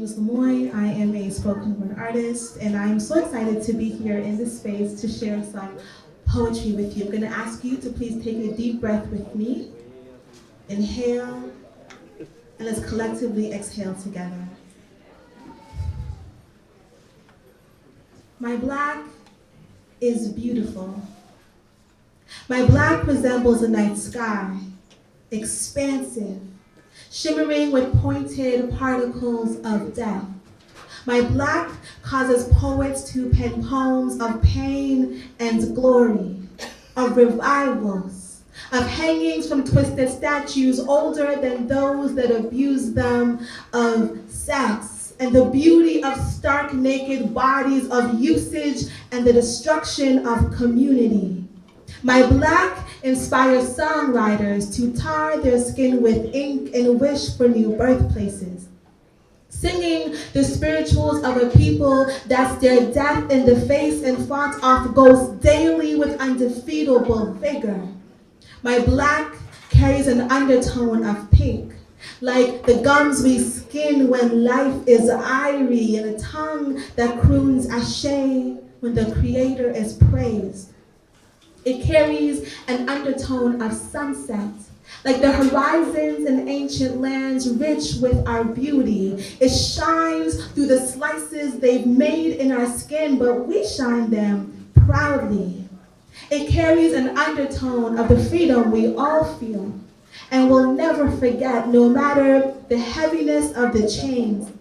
name is Lamoi. I am a spoken word artist, and I'm so excited to be here in this space to share some poetry with you. I'm going to ask you to please take a deep breath with me. Inhale, and let's collectively exhale together. My black is beautiful. My black resembles a night sky, expansive, shimmering with pointed particles of death. My black causes poets to pen poems of pain and glory, of revivals, of hangings from twisted statues older than those that abuse them, of sex, and the beauty of stark naked bodies, of usage and the destruction of community. My black inspires songwriters to tar their skin with ink and wish for new birthplaces, singing the spirituals of a people that stare death in the face and fought off ghosts daily with undefeatable vigor. My black carries an undertone of pink, like the gums we skin when life is irie, and a tongue that croons ashe when the Creator is praised. It carries an undertone of sunset, like the horizons in ancient lands rich with our beauty. It shines through the slices they've made in our skin, but we shine them proudly. It carries an undertone of the freedom we all feel and will never forget, no matter the heaviness of the chains,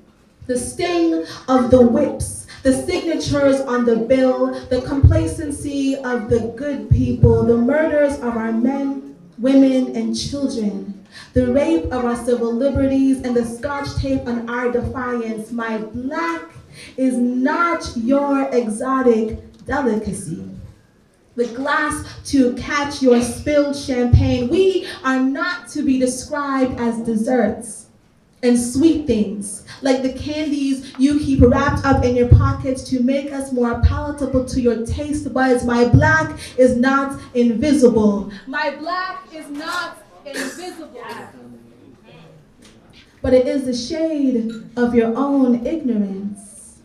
the sting of the whips, the signatures on the bill, the complacency of the good people, the murders of our men, women, and children, the rape of our civil liberties, and the scotch tape on our defiance. My black is not your exotic delicacy, the glass to catch your spilled champagne. We are not to be described as desserts and sweet things, like the candies you keep wrapped up in your pockets to make us more palatable to your taste buds. My black is not invisible. My black is not invisible. But it is the shade of your own ignorance.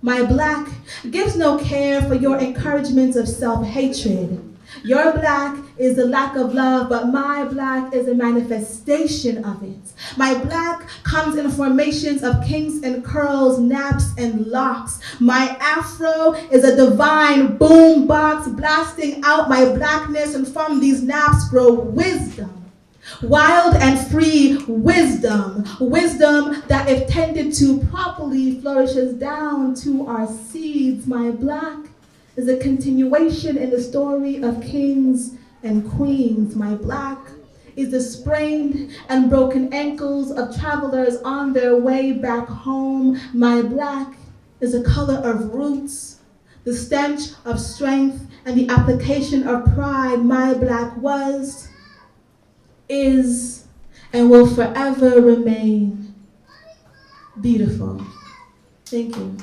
My black gives no care for your encouragement of self-hatred. Your black is the lack of love, but my black is a manifestation of it. My black comes in formations of kinks and curls, naps and locks. My afro is a divine boom box blasting out my blackness, and from these naps grow wisdom. Wild and free wisdom. Wisdom that, if tended to properly, flourishes down to our seeds. My black is a continuation in the story of kings and queens. My black is the sprained and broken ankles of travelers on their way back home. My black is the color of roots, the stench of strength, and the application of pride. My black was, is, and will forever remain beautiful. Thank you.